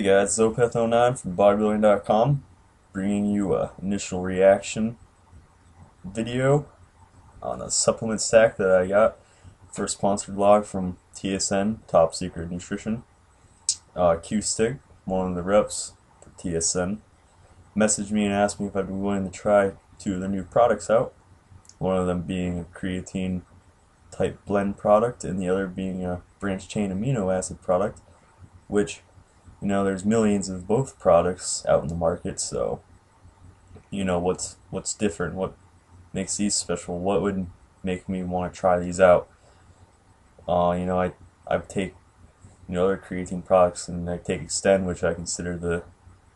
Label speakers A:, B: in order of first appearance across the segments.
A: Hey guys, Zopeth09 from bodybuilding.com bringing you a initial reaction video on a supplement stack that I got for a sponsored blog from TSN, Top Secret Nutrition. Q-Stick, one of the reps for TSN, messaged me and asked me if I'd be willing to try two of their new products out. One of them being a creatine type blend product and the other being a branched chain amino acid product, which there's millions of both products out in the market, so what's different, what makes these special, what would make me want to try these out. I take other creatine products, and I take Extend, which I consider the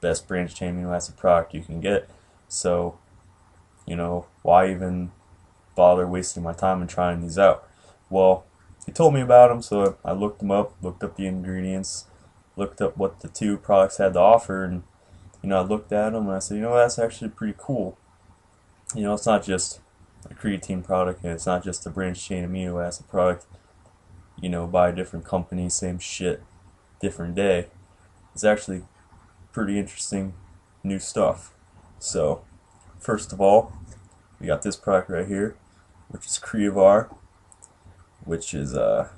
A: best branched chain amino acid product you can get. So why even bother wasting my time and trying these out? Well, he told me about them, so I looked them up, looked up the ingredients, looked up what the two products had to offer, and I looked at them and I said, that's actually pretty cool. It's not just a creatine product, and it's not just a branched chain amino acid product, by a different company, same shit, different day. It's actually pretty interesting new stuff. So, first of all, we got this product right here, which is Creavar, which is a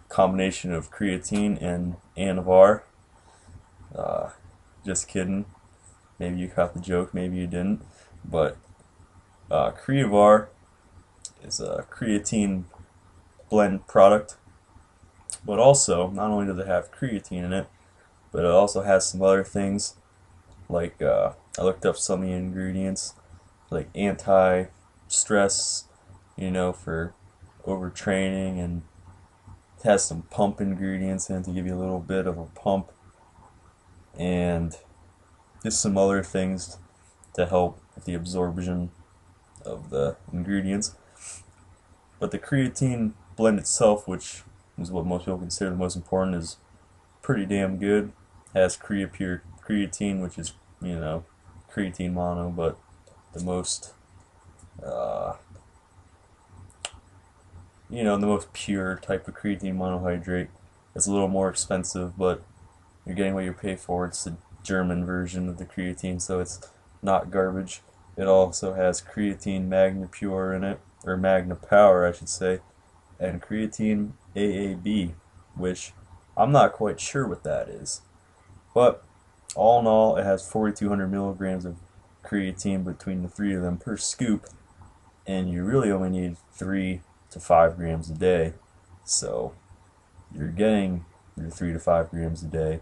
A: combination of creatine and Anavar. Just kidding. Maybe you caught the joke, maybe you didn't. But Creavar is a creatine blend product. But also, not only does it have creatine in it, but it also has some other things. Like, I looked up some of the ingredients, like anti-stress, for overtraining, and it has some pump ingredients in it to give you a little bit of a pump, and just some other things to help with the absorption of the ingredients. But the creatine blend itself, which is what most people consider the most important, is pretty damn good. It has Creapure creatine, which is creatine mono, but the most the most pure type of creatine monohydrate. It's a little more expensive, but you're getting what you pay for. It's the German version of the creatine, so it's not garbage. It also has creatine Magna Pure in it, or Magna Power, I should say, and creatine AAB, which I'm not quite sure what that is. But all in all, it has 4,200 milligrams of creatine between the three of them per scoop, and you really only need 3 to 5 grams a day. So you're getting your 3 to 5 grams a day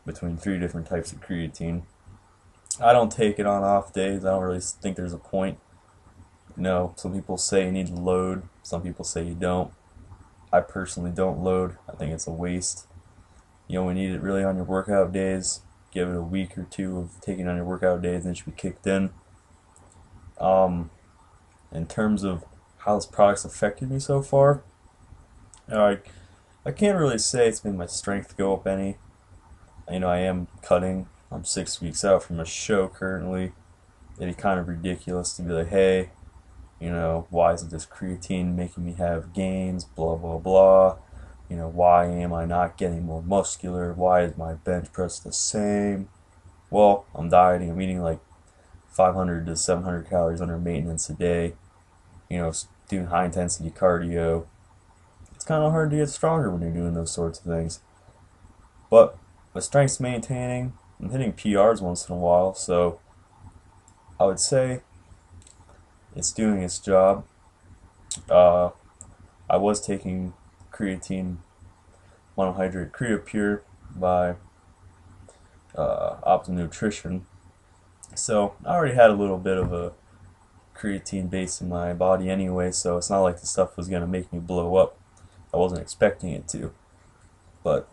A: between 3 different types of creatine. I don't take it on off days. I don't really think there's a point. Some people say you need to load, some people say you don't. I personally don't load. I think it's a waste. You only need it really on your workout days. Give it a week or two of taking on your workout days, and it should be kicked in. In terms of how this product's affected me so far, I can't really say it's made my strength go up any. I am cutting. I'm 6 weeks out from a show currently. It'd be kind of ridiculous to be like, hey, why isn't this creatine making me have gains, blah, blah, blah. Why am I not getting more muscular? Why is my bench press the same? Well, I'm dieting. I'm eating like 500 to 700 calories under maintenance a day. Doing high intensity cardio. It's kind of hard to get stronger when you're doing those sorts of things. But my strength's maintaining. I'm hitting PRs once in a while, so I would say it's doing its job. I was taking creatine monohydrate Creapure by Optimum Nutrition, so I already had a little bit of a creatine base in my body anyway, so it's not like the stuff was going to make me blow up. I wasn't expecting it to, but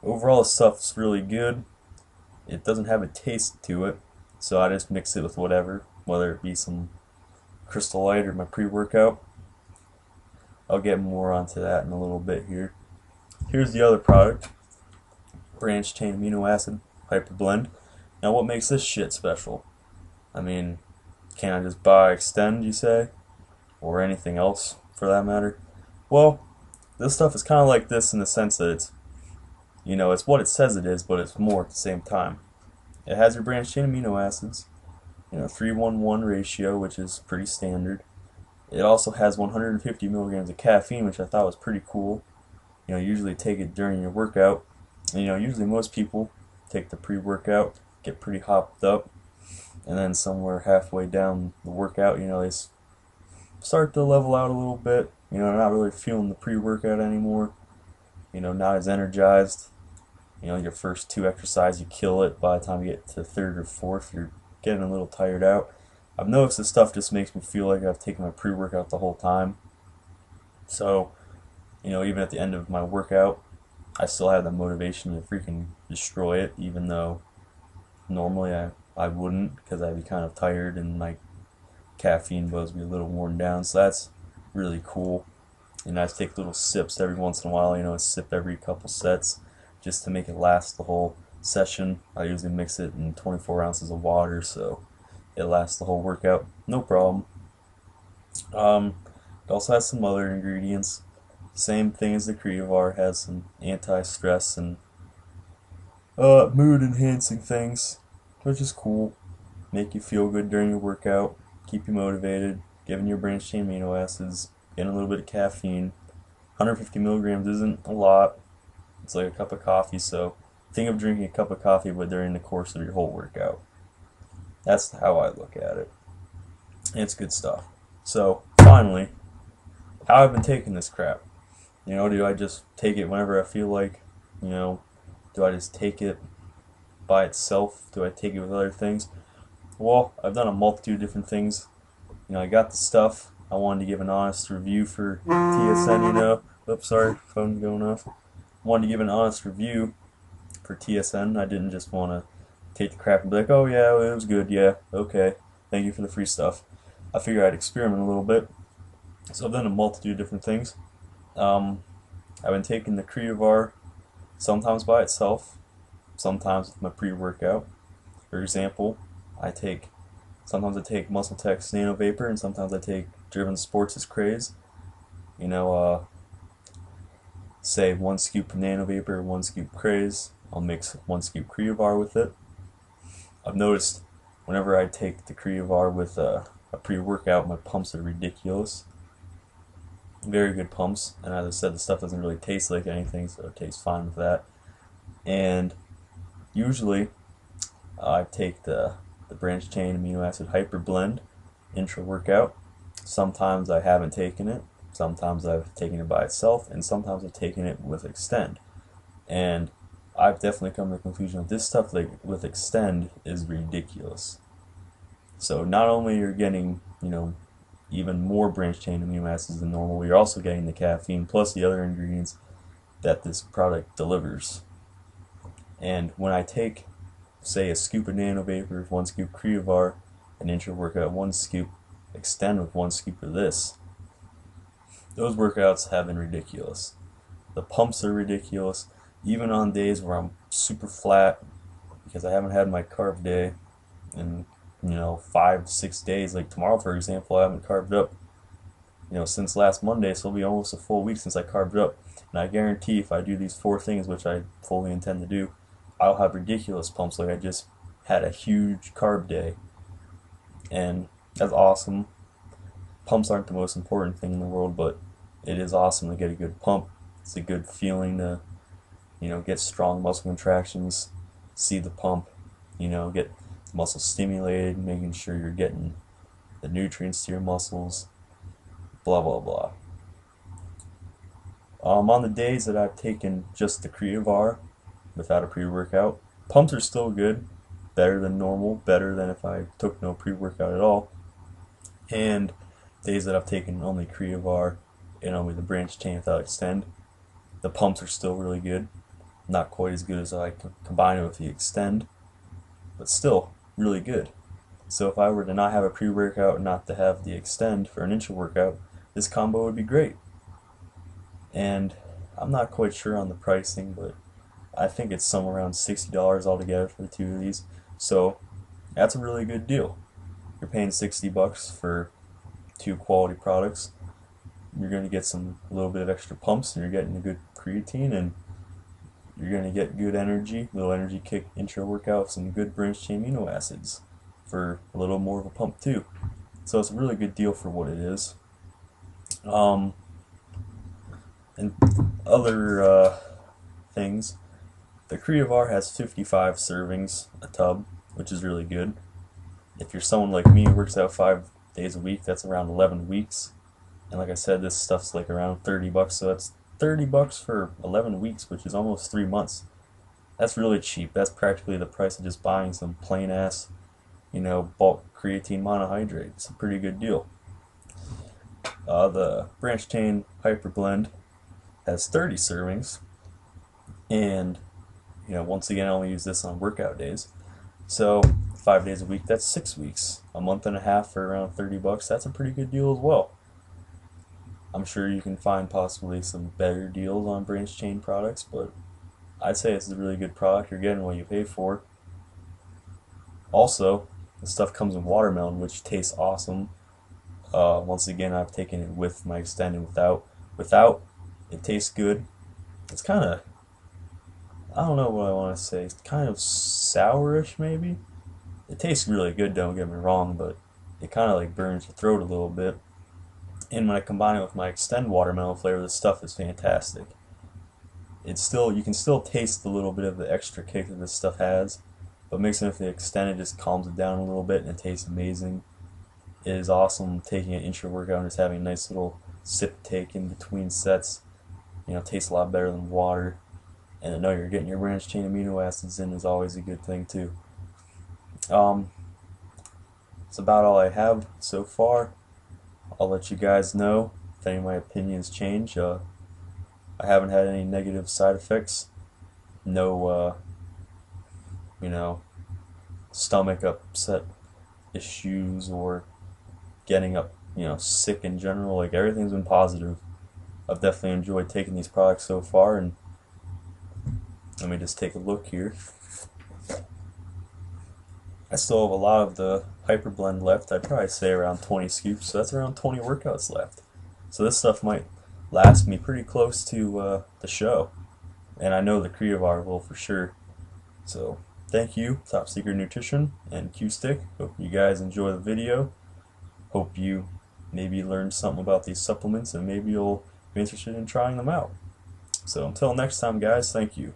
A: overall the stuff's really good. It doesn't have a taste to it, so I just mix it with whatever, whether it be some Crystal Light or my pre-workout. I'll get more onto that in a little bit here. Here's the other product, branched chain amino acid Hyperblend. Now, what makes this shit special? I mean, can I just buy Extend, you say? Or anything else, for that matter? Well, this stuff is kind of like this in the sense that It's what it says it is, but it's more at the same time. It has your branched chain amino acids, 3-1-1 ratio, which is pretty standard. It also has 150 milligrams of caffeine, which I thought was pretty cool. Usually take it during your workout. Usually most people take the pre-workout, get pretty hopped up, and then somewhere halfway down the workout, they start to level out a little bit. They're not really feeling the pre-workout anymore. Not as energized. Your first two exercises, you kill it. By the time you get to third or fourth, you're getting a little tired out. I've noticed this stuff just makes me feel like I've taken my pre-workout the whole time. So, even at the end of my workout, I still have the motivation to freaking destroy it, even though normally I wouldn't, because I'd be kind of tired and my caffeine buzz would be a little worn down. So that's really cool. And I take little sips every once in a while, a sip every couple sets just to make it last the whole session. I usually mix it in 24 ounces of water, so it lasts the whole workout, no problem. It also has some other ingredients. Same thing as the Creavar, has some anti-stress and mood enhancing things, which is cool. Make you feel good during your workout, keep you motivated, giving your branched chain amino acids, getting a little bit of caffeine. 150 milligrams isn't a lot. It's like a cup of coffee, so think of drinking a cup of coffee but during the course of your whole workout. That's how I look at it. It's good stuff. So, finally, how I've been taking this crap. Do I just take it whenever I feel like? Do I just take it by itself? Do I take it with other things? Well, I've done a multitude of different things. I got the stuff. I wanted to give an honest review for TSN, Oops, sorry, phone going off. Wanted to give an honest review for TSN. I didn't just want to take the crap and be like, oh yeah, it was good, yeah, okay, thank you for the free stuff. I figured I'd experiment a little bit. So I've done a multitude of different things. I've been taking the Creavar sometimes by itself, sometimes with my pre-workout. For example, sometimes I take Muscle Tech's Nano Vapor, and sometimes I take Driven Sports' Craze. Say 1 scoop Nano Vapor, 1 scoop Craze. I'll mix 1 scoop Creavar with it. I've noticed whenever I take the Creavar with a pre-workout, my pumps are ridiculous. Very good pumps, and as I said, the stuff doesn't really taste like anything, so it tastes fine with that. And usually, I take the branched chain amino acid Hyperblend intra-workout. Sometimes I haven't taken it. Sometimes I've taken it by itself, and sometimes I've taken it with Extend. And I've definitely come to the conclusion that this stuff with Extend is ridiculous. So not only you're getting, even more branched chain amino acids than normal, you're also getting the caffeine plus the other ingredients that this product delivers. And when I take, say, a scoop of Nano Vapor, 1 scoop Creavar, an intra-workout, 1 scoop Extend with 1 scoop of this, those workouts have been ridiculous. The pumps are ridiculous, even on days where I'm super flat because I haven't had my carb day in 5-6 days. Like tomorrow, for example, I haven't carved up since last Monday, so it'll be almost a full week since I carved up. And I guarantee if I do these 4 things, which I fully intend to do, I'll have ridiculous pumps like I just had a huge carb day. And that's awesome. Pumps aren't the most important thing in the world, but it is awesome to get a good pump. It's a good feeling to get strong muscle contractions, see the pump, get the muscle stimulated, making sure you're getting the nutrients to your muscles, blah blah blah. On the days that I've taken just the Creavar without a pre-workout, pumps are still good, better than normal, better than if I took no pre-workout at all. And days that I've taken only Creavar and only the branched chain without Extend, the pumps are still really good. Not quite as good as I combine it with the Extend, but still really good. So if I were to not have a pre-workout and not to have the Extend for an intra-workout, this combo would be great. And I'm not quite sure on the pricing, but I think it's somewhere around $60 altogether for the 2 of these. So that's a really good deal. You're paying $60 for 2 quality products. You're going to get a little bit of extra pumps, and you're getting a good creatine, and you're going to get good energy, little energy kick intra workout, some good branched chain amino acids for a little more of a pump too. So it's a really good deal for what it is. And other things, the Creavar has 55 servings a tub, which is really good. If you're someone like me who works out 5 days a week, that's around 11 weeks. And like I said, this stuff's like around $30, so that's $30 for 11 weeks, which is almost 3 months. That's really cheap. That's practically the price of just buying some plain ass, bulk creatine monohydrate. It's a pretty good deal. The branched chain Hyperblend has 30 servings, and once again, I only use this on workout days. So 5 days a week, that's 6 weeks. A month and a half for around $30. That's a pretty good deal as well. I'm sure you can find possibly some better deals on branched chain products, but I'd say it's a really good product. You're getting what you pay for. Also, the stuff comes in watermelon, which tastes awesome. Once again, I've taken it with my Extend and without. Without, it tastes good. It's kind of, I don't know what I want to say. It's kind of sourish, maybe. It tastes really good, don't get me wrong, but it kind of like burns your throat a little bit. And when I combine it with my Extend watermelon flavor, this stuff is fantastic. You can still taste the little bit of the extra kick that this stuff has, but mixing it with the Extend, it just calms it down a little bit, and it tastes amazing. It is awesome taking an intra workout and just having a nice little sip take in between sets. It tastes a lot better than water. And I know you're getting your branched chain amino acids in is always a good thing too. That's about all I have so far. I'll let you guys know if any of my opinions change. I haven't had any negative side effects. No, stomach upset issues or getting sick in general. Like, everything's been positive. I've definitely enjoyed taking these products so far, and let me just take a look here. I still have a lot of the Hyperblend left. I'd probably say around 20 scoops, so that's around 20 workouts left. So this stuff might last me pretty close to the show, and I know the Creavar will for sure. So thank you, Top Secret Nutrition and Q-Stick. Hope you guys enjoy the video. Hope you maybe learned something about these supplements, and maybe you'll be interested in trying them out. So until next time, guys, thank you.